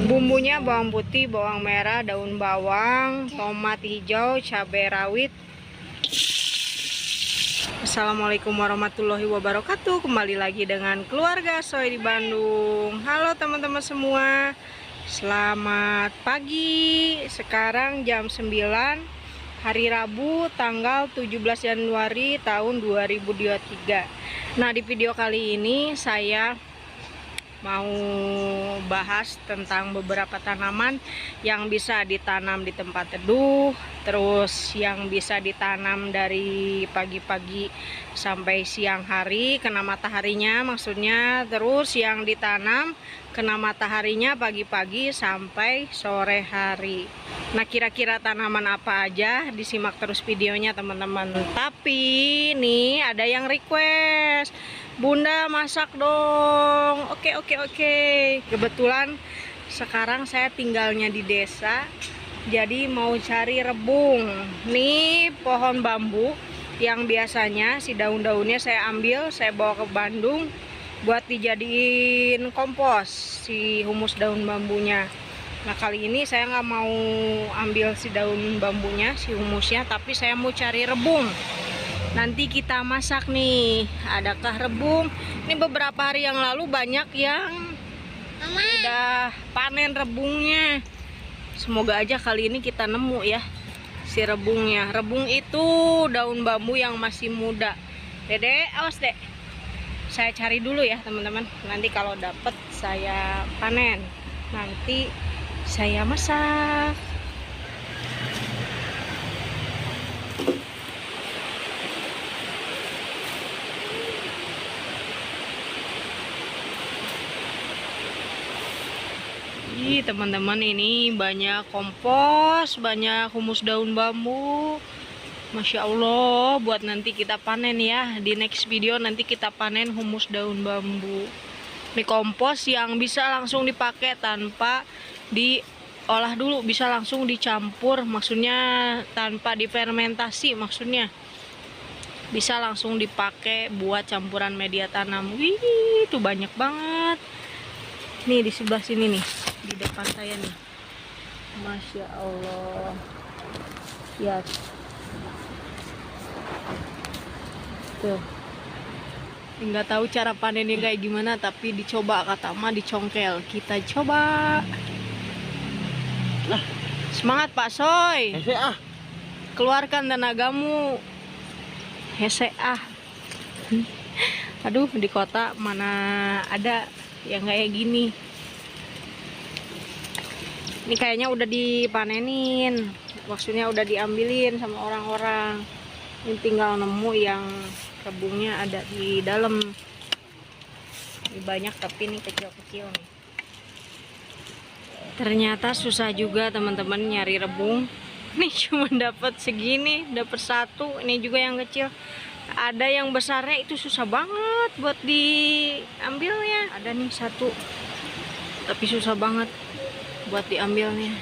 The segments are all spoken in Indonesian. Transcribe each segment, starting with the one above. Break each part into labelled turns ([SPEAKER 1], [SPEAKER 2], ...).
[SPEAKER 1] Bumbunya bawang putih, bawang merah, daun bawang, tomat hijau, cabai rawit. Assalamualaikum warahmatullahi wabarakatuh. Kembali lagi dengan keluarga Soy di Bandung. Halo teman-teman semua, selamat pagi. Sekarang jam 9, hari Rabu, tanggal 17 Januari tahun 2023. Nah, di video kali ini saya mau bahas tentang beberapa tanaman yang bisa ditanam di tempat teduh, terus yang bisa ditanam dari pagi-pagi sampai siang hari kena mataharinya maksudnya, terus yang ditanam kena mataharinya pagi-pagi sampai sore hari. Nah, kira-kira tanaman apa aja, disimak terus videonya teman-teman. Tapi nih ada yang request, Bunda masak dong. Oke. Kebetulan sekarang saya tinggalnya di desa, jadi mau cari rebung. Nih pohon bambu yang biasanya si daun-daunnya saya ambil, saya bawa ke Bandung buat dijadiin kompos, si humus daun bambunya. Nah, kali ini saya nggak mau ambil si daun bambunya, si humusnya, tapi saya mau cari rebung. Nanti kita masak nih. Adakah rebung? Ini beberapa hari yang lalu banyak yang udah panen rebungnya. Semoga aja kali ini kita nemu ya si rebungnya. Rebung itu daun bambu yang masih muda. Dede, awas dek. Saya cari dulu ya teman-teman. Nanti kalau dapet saya panen. Nanti saya masak. Teman-teman, ini banyak kompos, banyak humus daun bambu. Masya Allah, buat nanti kita panen ya. Di next video nanti kita panen humus daun bambu. Ini kompos yang bisa langsung dipakai tanpa diolah dulu, bisa langsung dicampur, maksudnya tanpa difermentasi, maksudnya bisa langsung dipakai buat campuran media tanam. Wih, itu banyak banget. Nih di sebelah sini nih, di depan saya nih. Masya Allah. Lihat. Tuh. Nggak tahu cara panennya kayak gimana, tapi dicoba kata Ma, dicongkel. Kita coba. Semangat Pak Soy.
[SPEAKER 2] Hese ah.
[SPEAKER 1] Keluarkan tenagamu. Hese ah. Aduh, di kota mana ada yang kayak gini. Ini kayaknya udah dipanenin, maksudnya udah diambilin sama orang-orang. Ini tinggal nemu yang rebungnya ada di dalam. Ini banyak tapi ini kecil-kecil nih. Ternyata susah juga teman-teman nyari rebung. Nih cuma dapat segini, dapat satu. Ini juga yang kecil. Ada yang besarnya itu susah banget buat diambilnya. Ada nih satu, tapi susah banget buat diambilnya.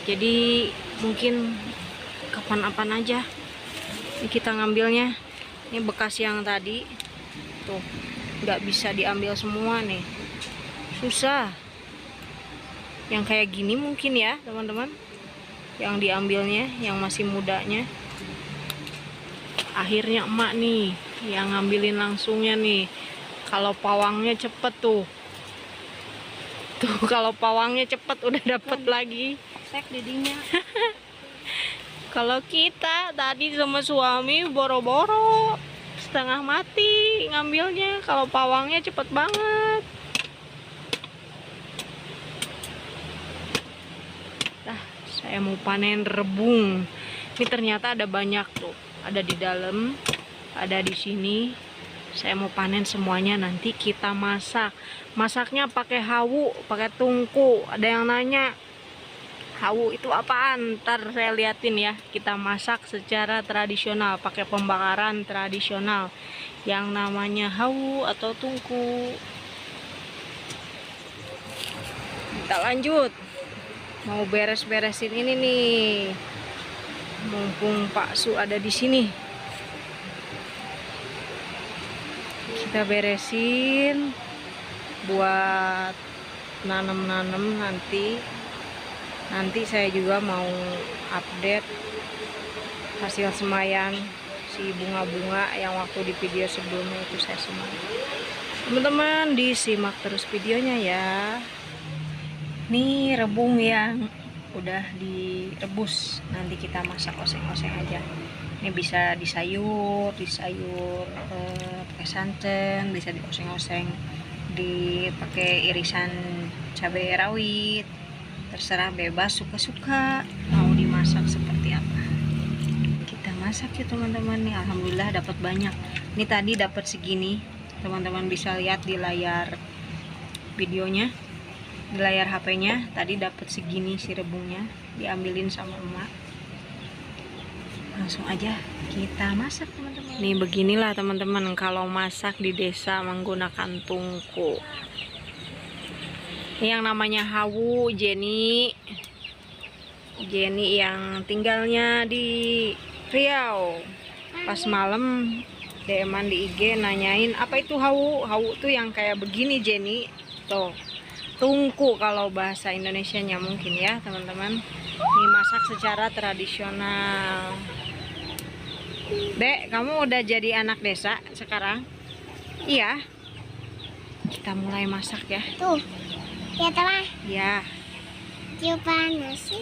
[SPEAKER 1] Jadi mungkin kapan-kapan aja ini kita ngambilnya. Ini bekas yang tadi tuh, nggak bisa diambil semua nih, susah. Yang kayak gini mungkin ya teman-teman, yang diambilnya yang masih mudanya. Akhirnya emak nih yang ngambilin langsungnya nih. Kalau pawangnya cepet tuh. Tuh kalau pawangnya cepet udah dapet lagi. Sek didinya. Kalau kita tadi sama suami boro-boro, setengah mati ngambilnya. Kalau pawangnya cepet banget. Nah, saya mau panen rebung. Ini ternyata ada banyak tuh. Ada di dalam, ada di sini. Saya mau panen semuanya, nanti kita masak. Masaknya pakai hawu, pakai tungku. Ada yang nanya, hawu itu apaan? Ntar saya liatin ya. Kita masak secara tradisional, pakai pembakaran tradisional yang namanya hawu atau tungku. Kita lanjut. Mau beres-beresin ini nih. Mumpung Pak Su ada di sini, kita beresin buat nanam-nanam nanti saya juga mau update hasil semaian si bunga-bunga yang waktu di video sebelumnya itu saya semai. Teman-teman disimak terus videonya ya. Nih rebung yang udah direbus, nanti kita masak oseng-oseng aja. Ini bisa disayur pakai santan, bisa dioseng-oseng, dipakai irisan cabai rawit, terserah, bebas suka-suka mau dimasak seperti apa. Kita masak ya teman-teman. Nih alhamdulillah dapat banyak. Ini tadi dapat segini, teman-teman bisa lihat di layar videonya, di layar HP-nya. Tadi dapat segini si rebungnya, diambilin sama emak. Langsung aja kita masak teman-teman. Nih beginilah teman-teman kalau masak di desa menggunakan tungku. Ini yang namanya Hawu, Jenny yang tinggalnya di Riau. Pas malam DM-an di IG nanyain apa itu Hawu. Hawu tuh yang kayak begini Jenny. Tuh, tungku kalau bahasa Indonesianya mungkin ya teman-teman. Ini masak secara tradisional. Dek, kamu udah jadi anak desa sekarang? Iya. Kita mulai masak ya.
[SPEAKER 2] Tuh, ya teman.
[SPEAKER 1] Ya.
[SPEAKER 2] Yuk panas.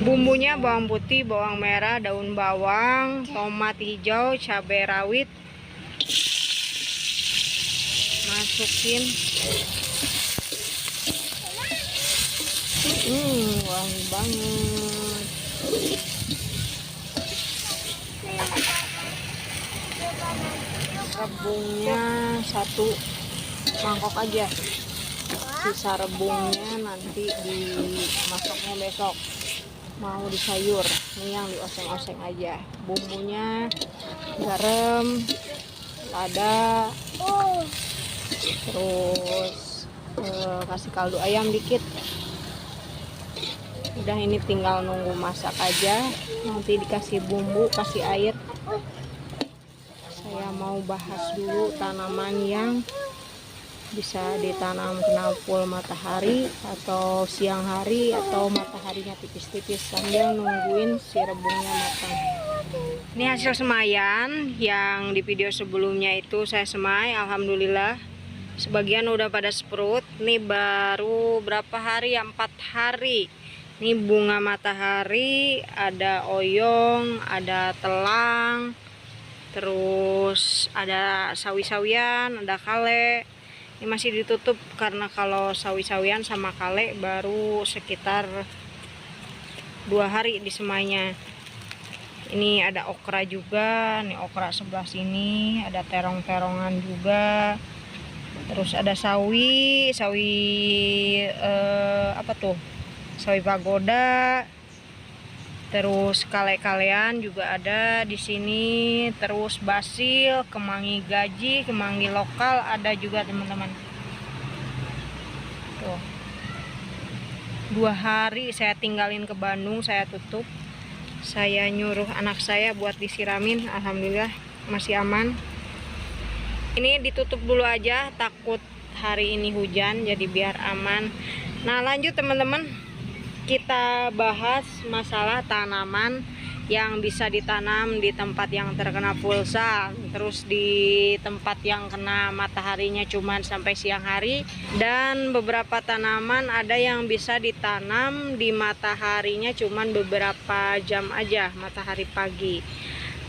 [SPEAKER 1] Bumbunya bawang putih, bawang merah, daun bawang, tomat hijau, cabai rawit. Masukin. Wangi banget. Rebungnya 1 mangkok aja. Sisa rebungnya nanti dimasaknya besok. Mau disayur. Ini yang dioseng-oseng aja. Bumbunya garam, lada, terus kasih kaldu ayam dikit. Udah, ini tinggal nunggu masak aja. Nanti dikasih bumbu, kasih air. Saya mau bahas dulu tanaman yang bisa ditanam kena full matahari atau siang hari atau mataharinya tipis-tipis sambil nungguin si rebungnya matang. Ini hasil semaian yang di video sebelumnya itu saya semai, alhamdulillah sebagian udah pada sprut. Nih baru berapa hari ya, 4 hari. Ini bunga matahari, ada oyong, ada telang, terus ada sawi-sawian, ada kale. Ini masih ditutup karena kalau sawi-sawian sama kale baru sekitar 2 hari disemainya. Ini ada okra juga, nih okra sebelah sini, ada terong-terongan juga. Terus ada sawi apa tuh? Sawi pagoda. Terus kale-kalean juga ada di sini. Terus basil, kemangi gaji, kemangi lokal ada juga teman-teman. Tuh. 2 hari saya tinggalin ke Bandung, saya tutup. Saya nyuruh anak saya buat disiramin, alhamdulillah masih aman. Ini ditutup dulu aja, takut hari ini hujan, jadi biar aman. Nah lanjut teman-teman, kita bahas masalah tanaman yang bisa ditanam di tempat yang terkena pulsa, terus di tempat yang kena mataharinya cuman sampai siang hari, dan beberapa tanaman ada yang bisa ditanam di mataharinya cuman beberapa jam aja, matahari pagi.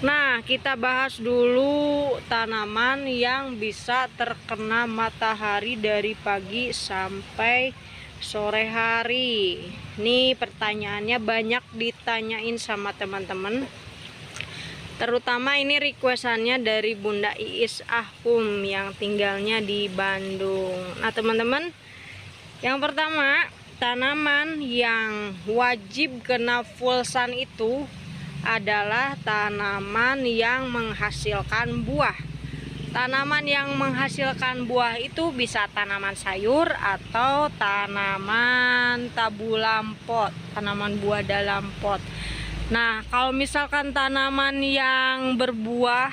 [SPEAKER 1] Nah, kita bahas dulu tanaman yang bisa terkena matahari dari pagi sampai sore hari. Ini pertanyaannya banyak ditanyain sama teman-teman. Terutama ini requestannya dari Bunda Iis Ahum yang tinggalnya di Bandung. Nah, teman-teman, yang pertama, tanaman yang wajib kena full sun itu adalah tanaman yang menghasilkan buah. Tanaman yang menghasilkan buah itu bisa tanaman sayur atau tanaman tabulam pot, tanaman buah dalam pot. Nah, kalau misalkan tanaman yang berbuah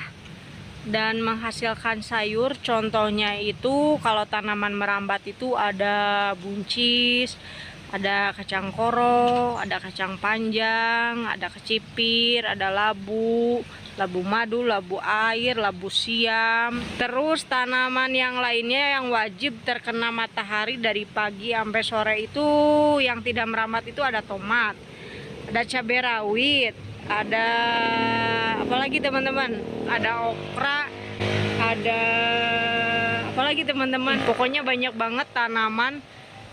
[SPEAKER 1] dan menghasilkan sayur. Contohnya itu kalau tanaman merambat itu ada buncis, ada kacang koro, ada kacang panjang, ada kecipir, ada labu madu, labu air, labu siam. Terus tanaman yang lainnya yang wajib terkena matahari dari pagi sampai sore itu yang tidak merambat itu ada tomat, ada cabai rawit, ada apa lagi teman-teman? Ada okra, ada apa lagi teman-teman? Pokoknya banyak banget tanaman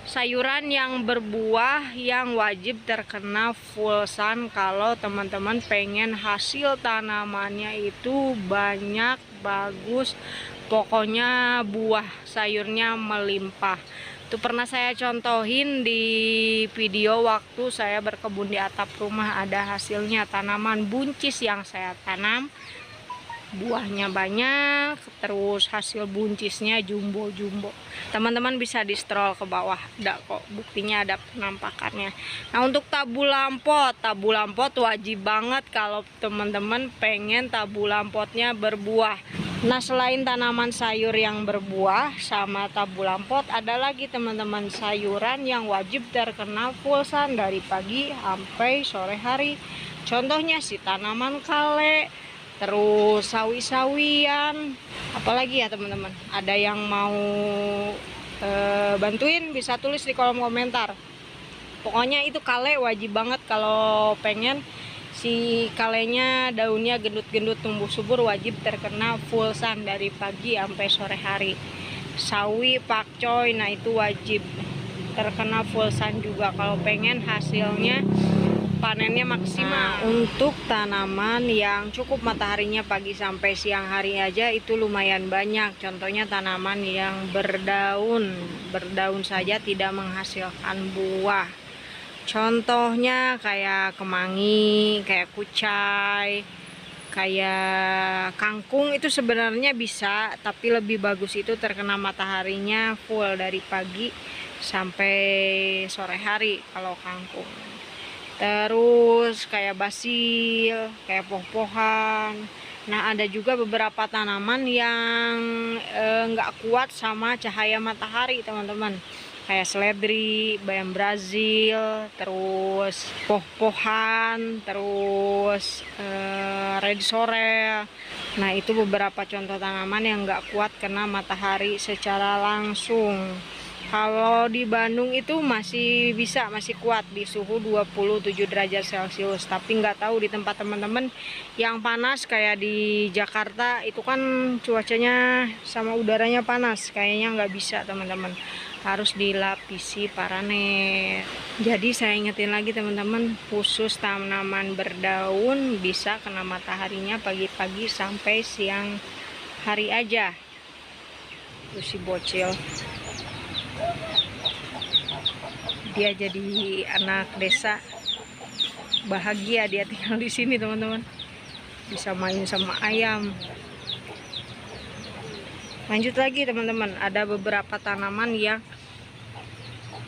[SPEAKER 1] sayuran yang berbuah yang wajib terkena full sun kalau teman-teman pengen hasil tanamannya itu banyak, bagus, pokoknya buah sayurnya melimpah. Itu pernah saya contohin di video waktu saya berkebun di atap rumah, ada hasilnya tanaman buncis yang saya tanam. Buahnya banyak, terus hasil buncisnya jumbo-jumbo. Teman-teman bisa di scroll ke bawah, ada kok buktinya, ada penampakannya. Nah, untuk tabu lampot wajib banget kalau teman-teman pengen tabu lampotnya berbuah. Nah, selain tanaman sayur yang berbuah sama tabu lampot, ada lagi teman-teman sayuran yang wajib terkena full sun dari pagi sampai sore hari. Contohnya si tanaman kale, terus sawi-sawian, apalagi ya teman-teman. Ada yang mau bantuin bisa tulis di kolom komentar. Pokoknya itu kale wajib banget kalau pengen si kalenya daunnya gendut-gendut tumbuh subur, wajib terkena full sun dari pagi sampai sore hari. Sawi, pakcoy, nah itu wajib terkena full sun juga kalau pengen hasilnya panennya maksimal. Untuk tanaman yang cukup mataharinya pagi sampai siang hari aja itu lumayan banyak. Contohnya tanaman yang berdaun saja tidak menghasilkan buah. Contohnya kayak kemangi, kayak kucai, kayak kangkung, itu sebenarnya bisa, tapi lebih bagus itu terkena mataharinya full dari pagi sampai sore hari kalau kangkung. Terus kayak basil, kayak poh-pohan. Nah, ada juga beberapa tanaman yang nggak kuat sama cahaya matahari teman-teman, kayak seledri, bayam Brazil, terus poh-pohan, terus red sorrel. Nah, itu beberapa contoh tanaman yang nggak kuat kena matahari secara langsung. Kalau di Bandung itu masih bisa, masih kuat di suhu 27 derajat Celcius. Tapi nggak tahu di tempat teman-teman yang panas kayak di Jakarta itu kan cuacanya sama udaranya panas. Kayaknya nggak bisa teman-teman, harus dilapisi paranet. Jadi saya ingetin lagi teman-teman, khusus tanaman berdaun bisa kena mataharinya pagi-pagi sampai siang hari aja. Terus si bocil, dia jadi anak desa, bahagia dia tinggal di sini teman-teman, bisa main sama ayam. Lanjut lagi teman-teman, ada beberapa tanaman yang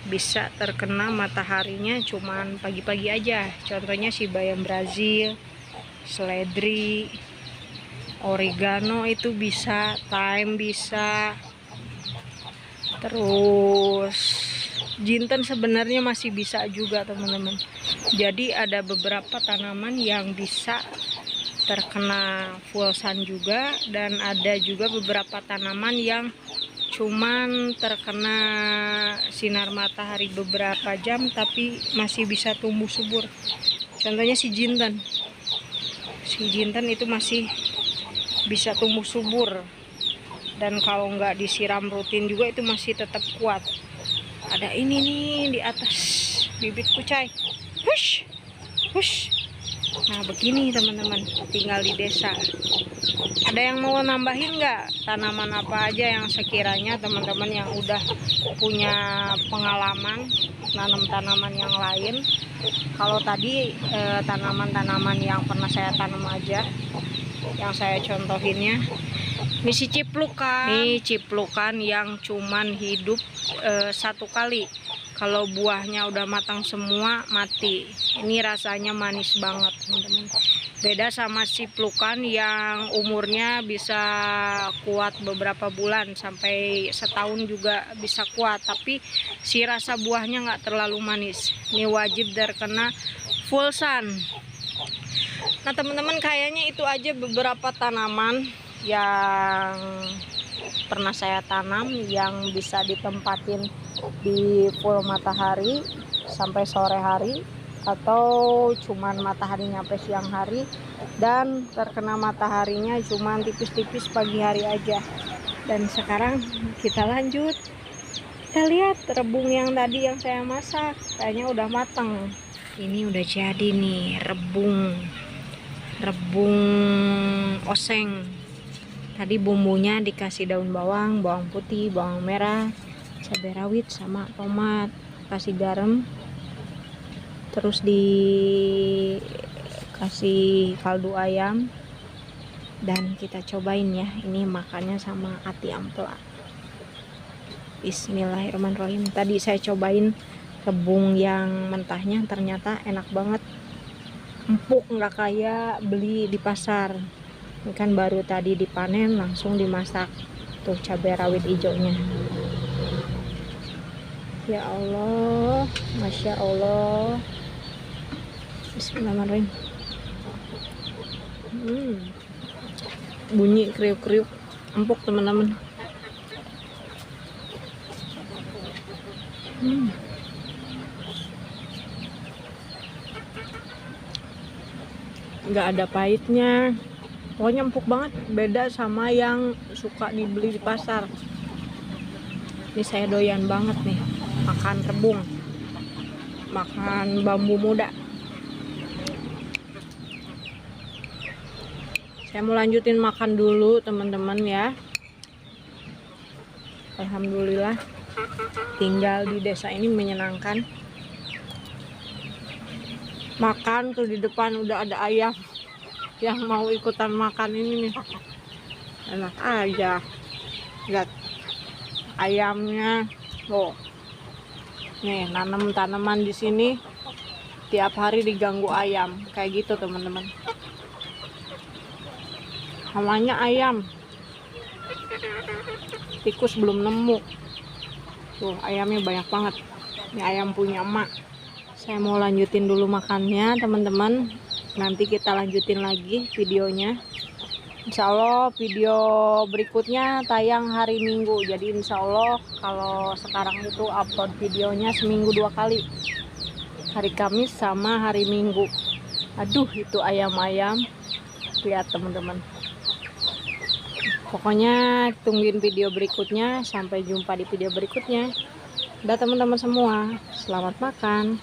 [SPEAKER 1] bisa terkena mataharinya cuman pagi-pagi aja. Contohnya si bayam Brazil, seledri, oregano itu bisa, thyme bisa, terus jinten sebenarnya masih bisa juga teman-teman. Jadi ada beberapa tanaman yang bisa terkena full sun juga, dan ada juga beberapa tanaman yang cuman terkena sinar matahari beberapa jam tapi masih bisa tumbuh subur. Contohnya si jinten. Si jinten itu masih bisa tumbuh subur, dan kalau nggak disiram rutin juga itu masih tetap kuat. Ada ini nih di atas bibit kucai. Hush, hush. Nah begini teman-teman, tinggal di desa. Ada yang mau nambahin nggak tanaman apa aja yang sekiranya teman-teman yang udah punya pengalaman nanam tanaman yang lain? Kalau tadi tanaman-tanaman yang pernah saya tanam aja, yang saya contohinnya. Ini si ciplukan. Ini ciplukan yang cuman hidup satu kali. Kalau buahnya udah matang semua mati. Ini rasanya manis banget teman-teman. Beda sama ciplukan yang umurnya bisa kuat beberapa bulan sampai setahun juga bisa kuat, tapi si rasa buahnya nggak terlalu manis. Ini wajib terkena full sun. Nah teman-teman, kayaknya itu aja beberapa tanaman yang pernah saya tanam yang bisa ditempatin di full matahari sampai sore hari, atau cuman matahari nyampe siang hari dan terkena mataharinya cuman tipis-tipis pagi hari aja. Dan sekarang kita lanjut, kita lihat rebung yang tadi yang saya masak kayaknya udah matang. Ini udah jadi nih rebung oseng. Tadi bumbunya dikasih daun bawang, bawang putih, bawang merah, cabai rawit sama tomat, kasih garam, terus dikasih kaldu ayam, dan kita cobain ya. Ini makannya sama ati ampela. Bismillahirrahmanirrahim. Tadi saya cobain rebung yang mentahnya, ternyata enak banget, empuk, nggak kayak beli di pasar. Ini kan baru tadi dipanen langsung dimasak. Tuh cabai rawit hijaunya. Ya Allah, Masya Allah. Bismillahirrahmanirrahim. Bunyi kriuk-kriuk, empuk teman-teman. Nggak ada pahitnya, pokoknya empuk banget. Beda sama yang suka dibeli di pasar. Ini saya doyan banget nih makan rebung, makan bambu muda. Saya mau lanjutin makan dulu teman-teman ya. Alhamdulillah tinggal di desa ini menyenangkan. Makan tuh di depan udah ada ayam yang mau ikutan makan ini nih. Enak aja. Lihat ayamnya. Loh. Nih, nanam tanaman di sini tiap hari diganggu ayam. Kayak gitu, teman-teman. Namanya ayam. Tikus belum nemu. Tuh, ayamnya banyak banget. Ini ayam punya emak. Saya mau lanjutin dulu makannya, teman-teman. Nanti kita lanjutin lagi videonya. Insya Allah video berikutnya tayang hari Minggu. Jadi insya Allah kalau sekarang itu upload videonya seminggu 2 kali. Hari Kamis sama hari Minggu. Aduh, itu ayam-ayam. Lihat teman-teman. Pokoknya tungguin video berikutnya. Sampai jumpa di video berikutnya. Udah teman-teman semua. Selamat makan.